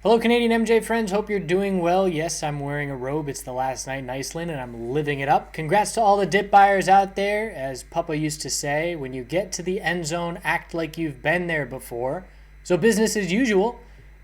Hello, Canadian MJ friends. Hope you're doing well. Yes, I'm wearing a robe. It's the last night in Iceland, and I'm living it up. Congrats to all the dip buyers out there. As Papa used to say, when you get to the end zone, act like you've been there before. So business as usual.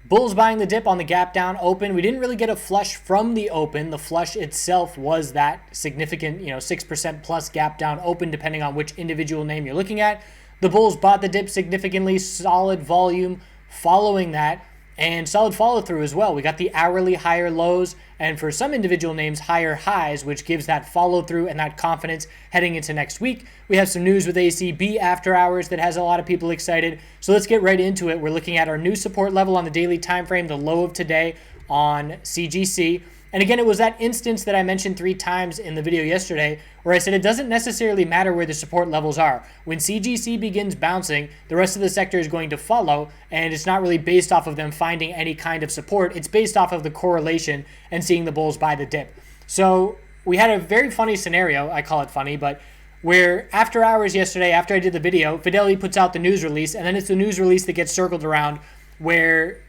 Bulls buying the dip on the gap down open. We didn't really get a flush from the open. The flush itself was that significant, 6% plus gap down open, depending on which individual name you're looking at. The Bulls bought the dip significantly, solid volume following that, and solid follow through as well. We got the hourly higher lows, and for some individual names, higher highs, which gives that follow through and that confidence heading into next week. We have some news with ACB after hours that has a lot of people excited. So let's get right into it. We're looking at our new support level on the daily time frame, the low of today on CGC. And again, it was that instance that I mentioned 3 times in the video yesterday where I said it doesn't necessarily matter where the support levels are. When CGC begins bouncing, the rest of the sector is going to follow, and it's not really based off of them finding any kind of support. It's based off of the correlation and seeing the bulls buy the dip. So we had a very funny scenario, I call it funny, but where after hours yesterday, after I did the video, Fidelity puts out the news release, and then it's the news release that gets circled around where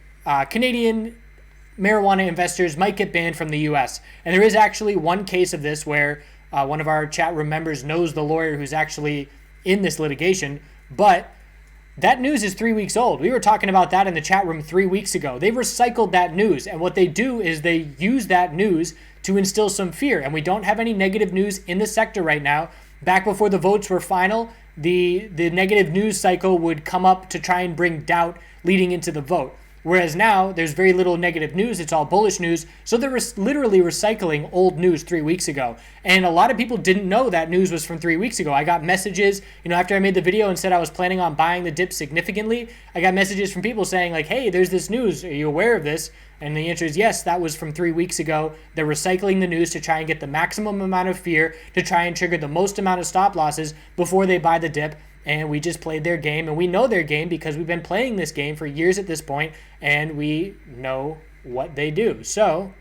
Canadian marijuana investors might get banned from the US. And there is actually one case of this where one of our chat room members knows the lawyer who's actually in this litigation, but that news is 3 weeks old. We were talking about that in the chat room 3 weeks ago. They recycled that news, and what they do is they use that news to instill some fear, and we don't have any negative news in the sector right now. Back before the votes were final, the negative news cycle would come up to try and bring doubt leading into the vote. Whereas now, there's very little negative news. It's all bullish news. So they're literally recycling old news 3 weeks ago. And a lot of people didn't know that news was from 3 weeks ago. I got messages, after I made the video and said I was planning on buying the dip significantly, I got messages from people saying like, hey, there's this news. Are you aware of this? And the answer is yes, that was from 3 weeks ago. They're recycling the news to try and get the maximum amount of fear, to try and trigger the most amount of stop losses before they buy the dip. And we just played their game, and we know their game because we've been playing this game for years at this point, and we know what they do. So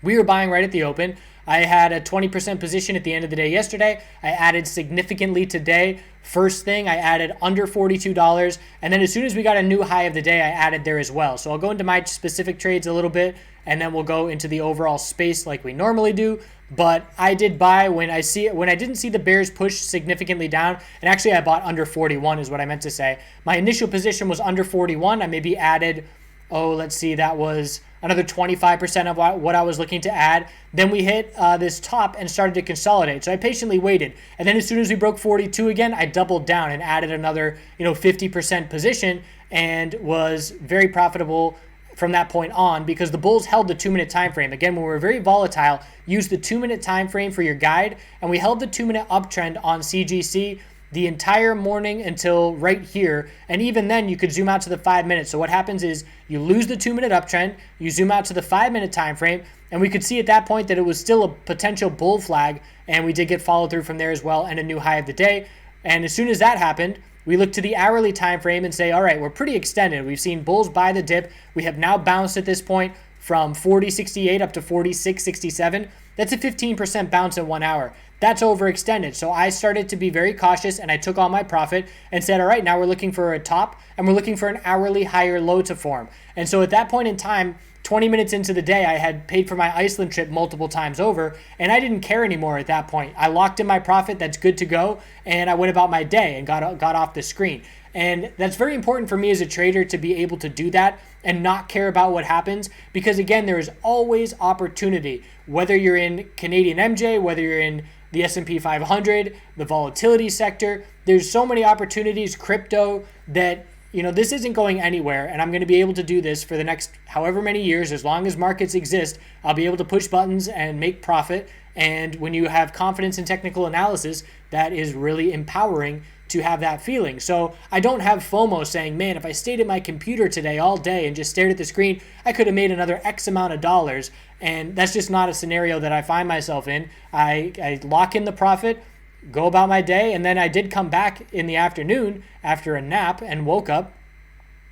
we were buying right at the open. I had a 20% position at the end of the day yesterday. I added significantly today. First thing, I added under $42. And then as soon as we got a new high of the day, I added there as well. So I'll go into my specific trades a little bit, and then we'll go into the overall space like we normally do. But I did buy when I didn't see the bears push significantly down. And actually, I bought under 41 is what I meant to say. My initial position was under 41. I maybe added, that was another 25% of what I was looking to add. Then we hit this top and started to consolidate. So I patiently waited. And then as soon as we broke 42 again, I doubled down and added another 50% position and was very profitable from that point on, because the bulls held the 2-minute time frame. Again, when we're very volatile, use the 2-minute time frame for your guide, and we held the 2-minute uptrend on CGC the entire morning until right here. And even then, you could zoom out to the 5 minutes. So what happens is you lose the 2-minute uptrend, you zoom out to the 5-minute time frame, and we could see at that point that it was still a potential bull flag, and we did get follow through from there as well, and a new high of the day. And as soon as that happened, we look to the hourly time frame and say, all right, we're pretty extended. We've seen bulls buy the dip. We have now bounced at this point from 40.68 up to 46.67. That's a 15% bounce in 1 hour. That's overextended. So I started to be very cautious, and I took all my profit and said, all right, now we're looking for a top, and we're looking for an hourly higher low to form. And so at that point in time, 20 minutes into the day, I had paid for my Iceland trip multiple times over, and I didn't care anymore at that point. I locked in my profit. That's good to go, and I went about my day and got off the screen. And that's very important for me as a trader to be able to do that and not care about what happens, because again, there is always opportunity. Whether you're in Canadian MJ, whether you're in the S&P 500, the volatility sector, there's so many opportunities, crypto, that this isn't going anywhere, and I'm going to be able to do this for the next however many years. As long as markets exist, I'll be able to push buttons and make profit. And when you have confidence in technical analysis, that is really empowering to have that feeling. So I don't have FOMO saying, man, if I stayed at my computer today all day and just stared at the screen, I could have made another X amount of dollars. And that's just not a scenario that I find myself in. I lock in the profit, go about my day, and then I did come back in the afternoon after a nap and woke up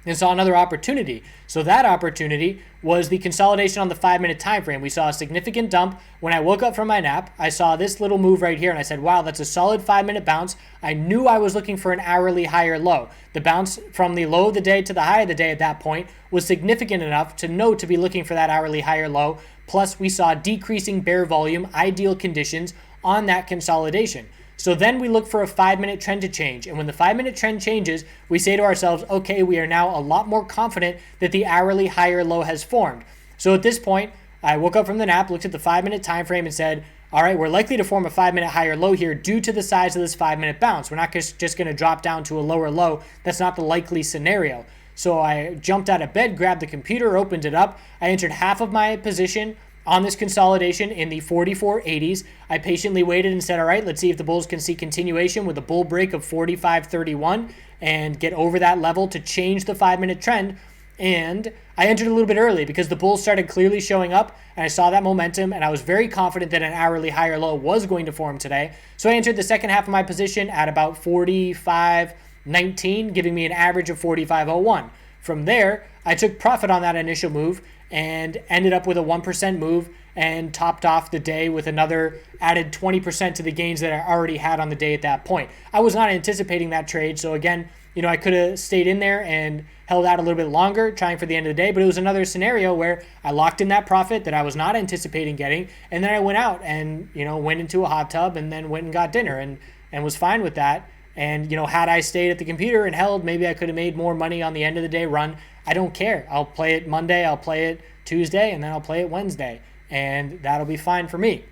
and saw another opportunity. So that opportunity was the consolidation on the 5-minute time frame. We saw a significant dump. When I woke up from my nap, I saw this little move right here, and I said, wow, that's a solid 5-minute bounce. I knew I was looking for an hourly higher low. The bounce from the low of the day to the high of the day at that point was significant enough to know to be looking for that hourly higher low. Plus, we saw decreasing bear volume, ideal conditions on that consolidation. So then we look for a 5-minute trend to change. And when the 5-minute trend changes, we say to ourselves, okay, we are now a lot more confident that the hourly higher low has formed. So at this point, I woke up from the nap, looked at the 5-minute time frame and said, all right, we're likely to form a 5-minute higher low here due to the size of this 5-minute bounce. We're not just going to drop down to a lower low. That's not the likely scenario. So I jumped out of bed, grabbed the computer, opened it up. I entered half of my position on this consolidation in the 44.80s. I patiently waited and said, all right, let's see if the bulls can see continuation with a bull break of 45.31 and get over that level to change the 5-minute trend. And I entered a little bit early because the bulls started clearly showing up and I saw that momentum and I was very confident that an hourly higher low was going to form today. So I entered the second half of my position at about 45.19, giving me an average of 45.01. From there, I took profit on that initial move and ended up with a 1% move and topped off the day with another added 20% to the gains that I already had on the day at that point. I was not anticipating that trade. So again, I could have stayed in there and held out a little bit longer trying for the end of the day, but it was another scenario where I locked in that profit that I was not anticipating getting. And then I went out and, went into a hot tub and then went and got dinner and was fine with that. And, had I stayed at the computer and held, maybe I could have made more money on the end of the day run. I don't care. I'll play it Monday, I'll play it Tuesday, and then I'll play it Wednesday. And that'll be fine for me.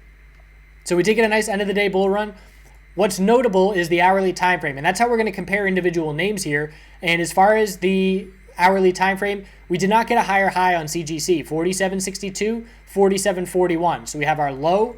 So we did get a nice end of the day bull run. What's notable is the hourly time frame, and that's how we're going to compare individual names here. And as far as the hourly time frame, we did not get a higher high on CGC, 47.62, 47.41. So we have our low,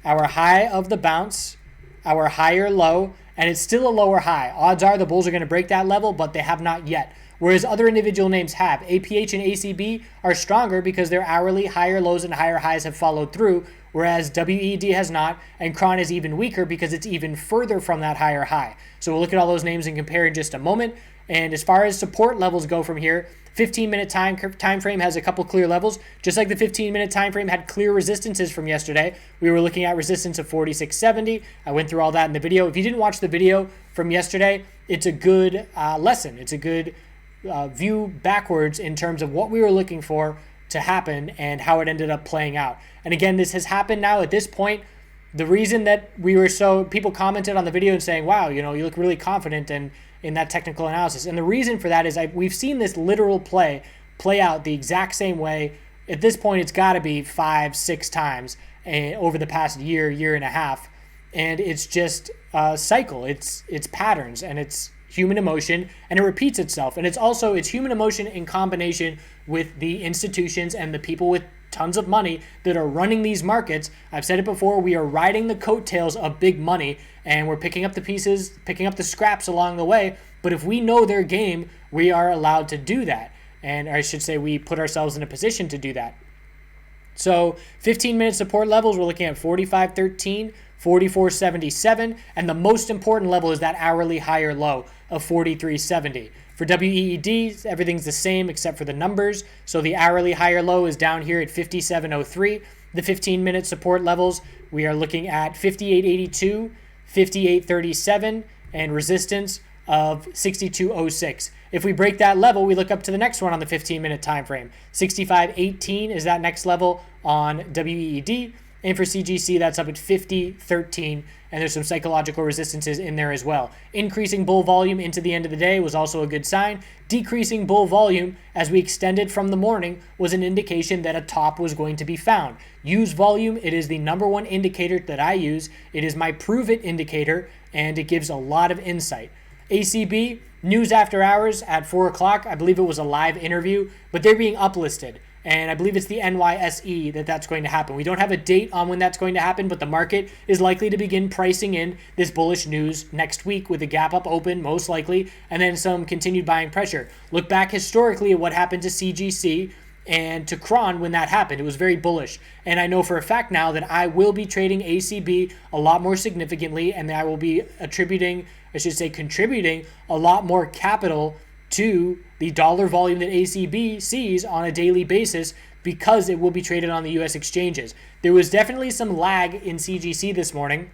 our high of the bounce, our higher low, and it's still a lower high. Odds are the bulls are going to break that level, but they have not yet. Whereas other individual names have. APH and ACB are stronger because their hourly higher lows and higher highs have followed through, whereas WED has not, and Cron is even weaker because it's even further from that higher high. So we'll look at all those names and compare in just a moment. And as far as support levels go from here, 15-minute time frame has a couple clear levels. Just like the 15-minute time frame had clear resistances from yesterday, we were looking at resistance of 46.70. I went through all that in the video. If you didn't watch the video from yesterday, it's a good lesson. It's a good view backwards in terms of what we were looking for to happen and how it ended up playing out. And again, this has happened now at this point. The reason that people commented on the video and saying, wow, you look really confident in that technical analysis. And the reason for that is we've seen this literal play out the exact same way. At this point, it's got to be 5-6 times over the past year and a half. And it's just a cycle. It's patterns and it's human emotion, and it repeats itself. And it's human emotion in combination with the institutions and the people with tons of money that are running these markets. I've said it before, we are riding the coattails of big money, and we're picking up the pieces, picking up the scraps along the way. But if we know their game, we are allowed to do that. And I should say we put ourselves in a position to do that. So 15-minute support levels, we're looking at 45.13, 44.77, and the most important level is that hourly higher low of 43.70. For WEED, everything's the same except for the numbers. So the hourly higher low is down here at 57.03. The 15-minute support levels, we are looking at 58.82, 58.37, and resistance of 62.06. If we break that level, we look up to the next one on the 15-minute time frame. 65.18 is that next level on WEED. And for CGC, that's up at 50.13, and there's some psychological resistances in there as well. Increasing bull volume into the end of the day was also a good sign. Decreasing bull volume as we extended from the morning was an indication that a top was going to be found. Use volume. It is the number one indicator that I use. It is my prove it indicator, and it gives a lot of insight. ACB, news after hours at 4 o'clock. I believe it was a live interview, but they're being uplisted. And I believe it's the NYSE that's going to happen. We don't have a date on when that's going to happen, but the market is likely to begin pricing in this bullish news next week with a gap up open, most likely, and then some continued buying pressure. Look back historically at what happened to CGC and to Cron when that happened. It was very bullish. And I know for a fact now that I will be trading ACB a lot more significantly, and I will be contributing a lot more capital to the dollar volume that ACB sees on a daily basis, because it will be traded on the US exchanges. There was definitely some lag in CGC this morning.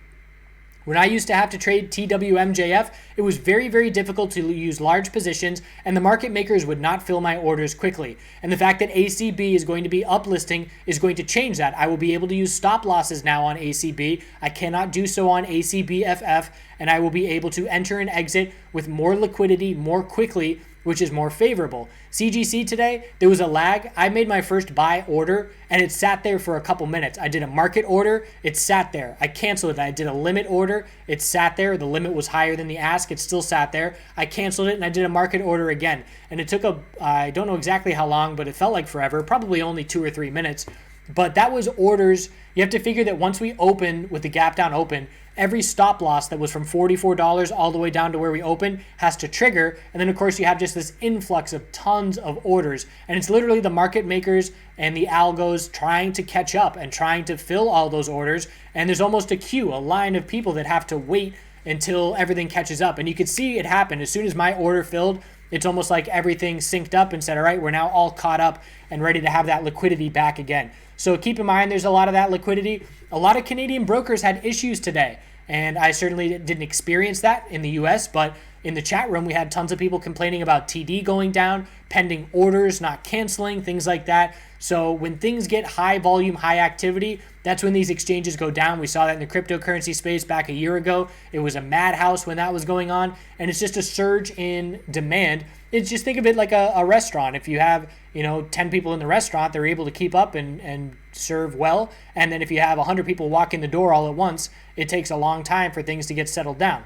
When I used to have to trade TWMJF, it was very, very difficult to use large positions, and the market makers would not fill my orders quickly. And the fact that ACB is going to be uplisting is going to change that. I will be able to use stop losses now on ACB. I cannot do so on ACBFF, and I will be able to enter and exit with more liquidity more quickly, which is more favorable. CGC today, there was a lag. I made my first buy order and it sat there for a couple minutes. I did a market order, it sat there. I canceled it. I did a limit order, it sat there. The limit was higher than the ask, it still sat there. I canceled it and I did a market order again. And it took I don't know exactly how long, but it felt like forever, probably only 2 or 3 minutes. But that was orders. You have to figure that once we open with the gap down open, every stop loss that was from $44 all the way down to where we open has to trigger. And then, of course, you have just this influx of tons of orders. And it's literally the market makers and the algos trying to catch up and trying to fill all those orders. And there's almost a queue, a line of people that have to wait until everything catches up. And you could see it happen. As soon as my order filled, it's almost like everything synced up and said, all right, we're now all caught up and ready to have that liquidity back again. So keep in mind, there's a lot of that liquidity. A lot of Canadian brokers had issues today, and I certainly didn't experience that in the US, but in the chat room, we had tons of people complaining about TD going down, pending orders, not canceling, things like that. So when things get high volume, high activity, that's when these exchanges go down. We saw that in the cryptocurrency space back a year ago. It was a madhouse when that was going on, and it's just a surge in demand. It's just, think of it like a restaurant. If you have 10 people in the restaurant, they're able to keep up and serve well. And then if you have 100 people walk in the door all at once, it takes a long time for things to get settled down.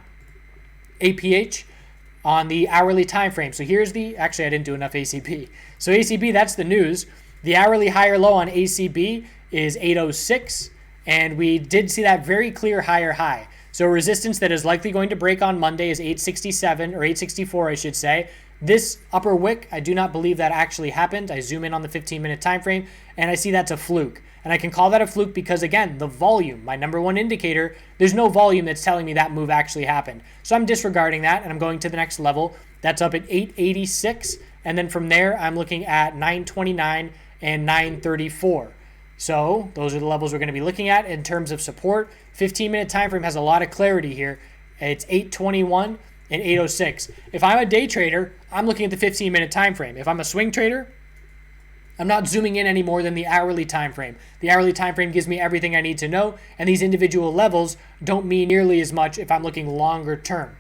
APH on the hourly time frame. So here's actually I didn't do enough ACB. So ACB, that's the news. The hourly higher low on ACB is 806, and we did see that very clear higher high. So resistance that is likely going to break on Monday is 867 or 864, I should say. This upper wick, I do not believe that actually happened. I zoom in on the 15-minute time frame, and I see that's a fluke. And I can call that a fluke because, again, the volume, my number one indicator, there's no volume that's telling me that move actually happened. So I'm disregarding that, and I'm going to the next level. That's up at 886, and then from there, I'm looking at 929 and 934. So those are the levels we're going to be looking at in terms of support. 15-minute time frame has a lot of clarity here. It's 821 and 806. If I'm a day trader, I'm looking at the 15-minute time frame. If I'm a swing trader, I'm not zooming in any more than the hourly time frame. The hourly time frame gives me everything I need to know, and these individual levels don't mean nearly as much if I'm looking longer term.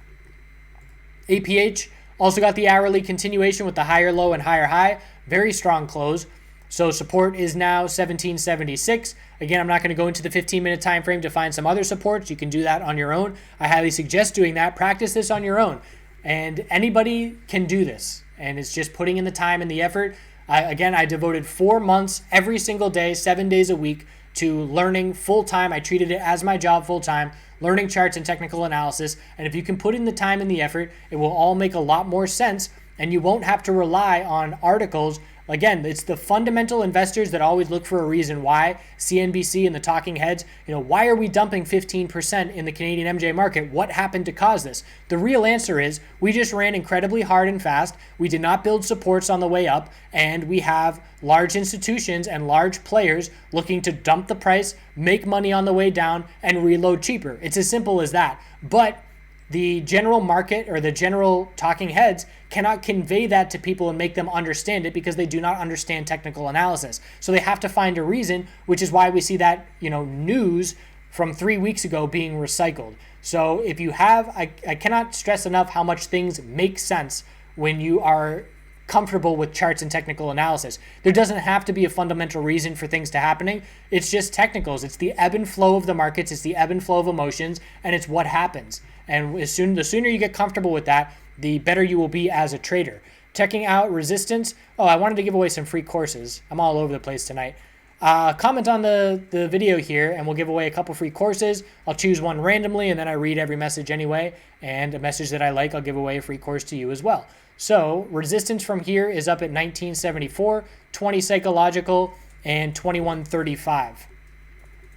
APH also got the hourly continuation with the higher low and higher high. Very strong close. So support is now 1776. Again, I'm not going to go into the 15-minute time frame to find some other supports. You can do that on your own. I highly suggest doing that. Practice this on your own. And anybody can do this. And it's just putting in the time and the effort. I devoted 4 months every single day, 7 days a week, to learning full-time. I treated it as my job full-time, learning charts and technical analysis. And if you can put in the time and the effort, it will all make a lot more sense, and you won't have to rely on articles. Again, it's the fundamental investors that always look for a reason why. CNBC and the talking heads, why are we dumping 15% in the Canadian MJ market? What happened to cause this? The real answer is we just ran incredibly hard and fast. We did not build supports on the way up, and we have large institutions and large players looking to dump the price, make money on the way down, and reload cheaper. It's as simple as that. But the general market or the general talking heads cannot convey that to people and make them understand it because they do not understand technical analysis. So they have to find a reason, which is why we see that, news from 3 weeks ago being recycled. So if you have, I cannot stress enough how much things make sense when you are comfortable with charts and technical analysis. There doesn't have to be a fundamental reason for things to happening. It's just technicals. It's the ebb and flow of the markets. It's the ebb and flow of emotions, and it's what happens. And the sooner you get comfortable with that, the better you will be as a trader. Checking out resistance. Oh, I wanted to give away some free courses. I'm all over the place tonight. Comment on the video here, and we'll give away a couple free courses. I'll choose one randomly, and then I read every message anyway. And a message that I like, I'll give away a free course to you as well. So resistance from here is up at 1974, 20 psychological, and 2135.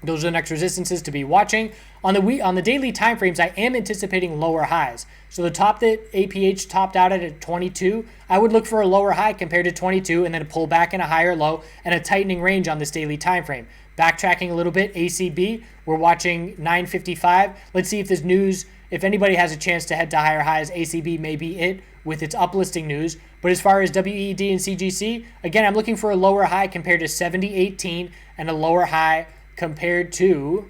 Those are the next resistances to be watching. On the daily time frames, I am anticipating lower highs. So the top that APH topped out at 22, I would look for a lower high compared to 22 and then a pull back in a higher low and a tightening range on this daily time frame. Backtracking a little bit, ACB, we're watching 955. Let's see if this news, if anybody has a chance to head to higher highs, ACB may be it with its uplisting news. But as far as WED and CGC, again, I'm looking for a lower high compared to 70.18 and a lower high compared to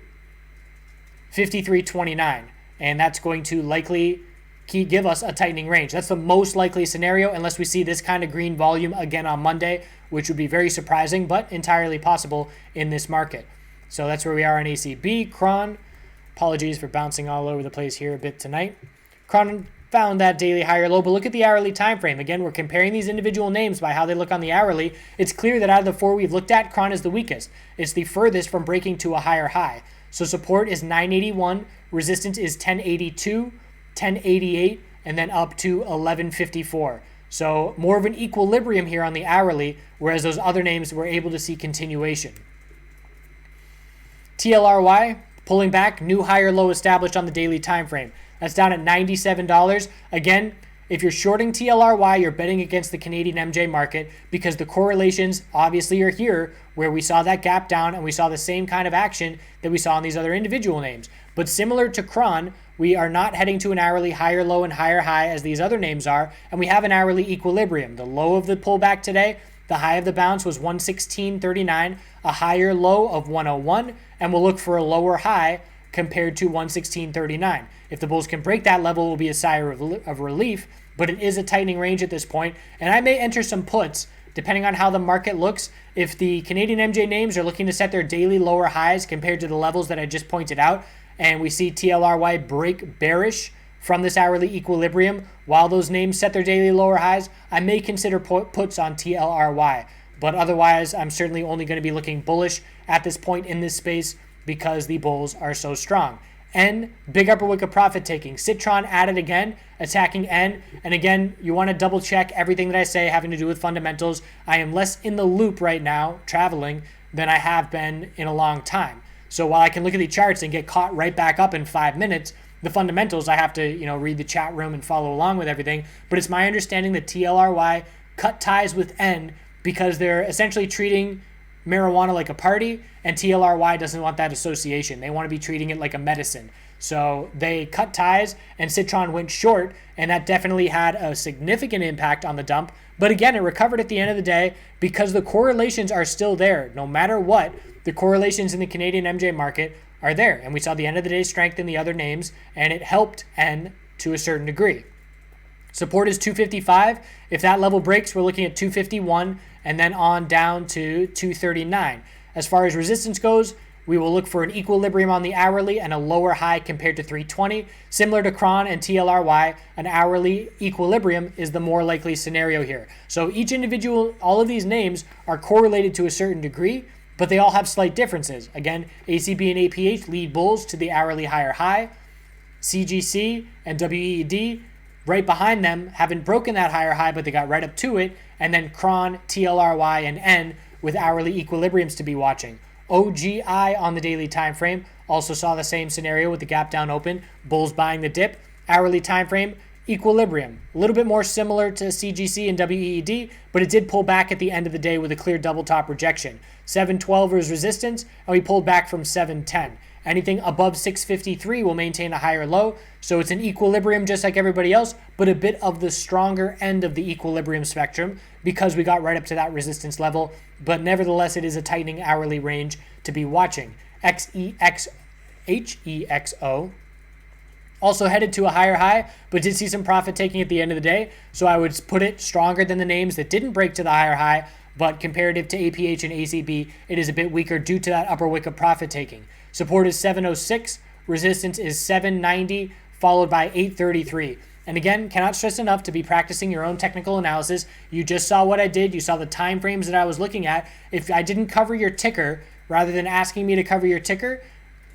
53.29, and that's going to likely give us a tightening range. That's the most likely scenario unless we see this kind of green volume again on Monday, which would be very surprising but entirely possible in this market. So that's where we are on ACB. Cron, apologies for bouncing all over the place here a bit tonight. Cron found that daily higher low, but look at the hourly time frame. Again, we're comparing these individual names by how they look on the hourly. It's clear that out of the four we've looked at, Cron is the weakest. It's the furthest from breaking to a higher high. So support is 981, resistance is 1082, 1088, and then up to 1154. So more of an equilibrium here on the hourly, whereas those other names were able to see continuation. TLRY pulling back, new higher low established on the daily time frame. That's down at $97. Again, if you're shorting TLRY, you're betting against the Canadian MJ market because the correlations obviously are here where we saw that gap down and we saw the same kind of action that we saw in these other individual names. But similar to Cron, we are not heading to an hourly higher low and higher high as these other names are, and we have an hourly equilibrium. The low of the pullback today, the high of the bounce was 116.39, a higher low of 101, and we'll look for a lower high compared to 116.39. If the bulls can break that level, it will be a sigh of relief, but it is a tightening range at this point, and I may enter some puts depending on how the market looks. If the Canadian MJ names are looking to set their daily lower highs compared to the levels that I just pointed out, and we see TLRY break bearish from this hourly equilibrium while those names set their daily lower highs, I may consider puts on TLRY. But otherwise, I'm certainly only going to be looking bullish at this point in this space because the bulls are so strong. N, big upper wicket profit taking. Citron added again, attacking N. And again, you want to double check everything that I say having to do with fundamentals. I am less in the loop right now, traveling, than I have been in a long time. So while I can look at the charts and get caught right back up in 5 minutes, the fundamentals, I have to, read the chat room and follow along with everything. But it's my understanding that TLRY cut ties with N because they're essentially treating marijuana like a party, and TLRY doesn't want that association. They want to be treating it like a medicine. So they cut ties, and Citron went short, and that definitely had a significant impact on the dump. But again, it recovered at the end of the day because the correlations are still there. No matter what, the correlations in the Canadian MJ market are there. And we saw the end of the day strength in the other names, and it helped N to a certain degree. Support is 255. If that level breaks, we're looking at 251 and then on down to 239. As far as resistance goes, we will look for an equilibrium on the hourly and a lower high compared to 320. Similar to Cron and TLRY, an hourly equilibrium is the more likely scenario here. So each individual, all of these names are correlated to a certain degree, but they all have slight differences. Again, ACB and APH lead bulls to the hourly higher high. CGC and WED right behind them haven't broken that higher high, but they got right up to it. And then Cron, TLRY, and N with hourly equilibriums to be watching. OGI on the daily time frame also saw the same scenario with the gap down open, bulls buying the dip. Hourly time frame, equilibrium. A little bit more similar to CGC and WED, but it did pull back at the end of the day with a clear double top rejection. 712 was resistance, and we pulled back from 710. Anything above 653 will maintain a higher low, so it's an equilibrium just like everybody else, but a bit of the stronger end of the equilibrium spectrum because we got right up to that resistance level, but nevertheless it is a tightening hourly range to be watching. HEXO also headed to a higher high, but did see some profit taking at the end of the day, so I would put it stronger than the names that didn't break to the higher high, but comparative to APH and ACB, it is a bit weaker due to that upper wick of profit taking. Support is 706, resistance is 790, followed by 833. And again, cannot stress enough to be practicing your own technical analysis. You just saw what I did. You saw the time frames that I was looking at. If I didn't cover your ticker, rather than asking me to cover your ticker,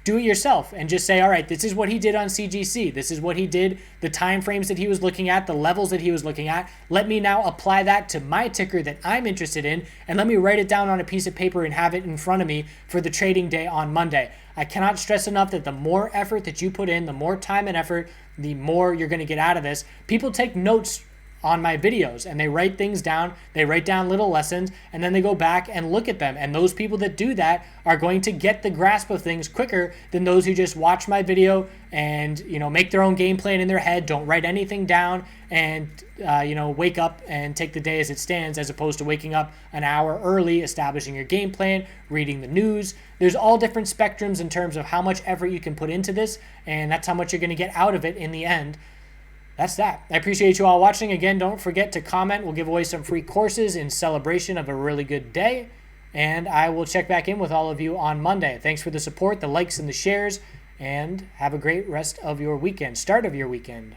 do it yourself and just say, all right, this is what he did on CGC. This is what he did, the time frames that he was looking at, the levels that he was looking at. Let me now apply that to my ticker that I'm interested in, and let me write it down on a piece of paper and have it in front of me for the trading day on Monday. I cannot stress enough that the more effort that you put in, the more time and effort, the more you're going to get out of this. People take notes on my videos and they write things down. They write down little lessons and then they go back and look at them. And those people that do that are going to get the grasp of things quicker than those who just watch my video and, make their own game plan in their head, don't write anything down, and, wake up and take the day as it stands, as opposed to waking up an hour early, establishing your game plan, reading the news. There's all different spectrums in terms of how much effort you can put into this, and that's how much you're going to get out of it in the end. That's that. I appreciate you all watching. Again, don't forget to comment. We'll give away some free courses in celebration of a really good day. And I will check back in with all of you on Monday. Thanks for the support, the likes, and the shares. And have a great rest of your weekend, start of your weekend.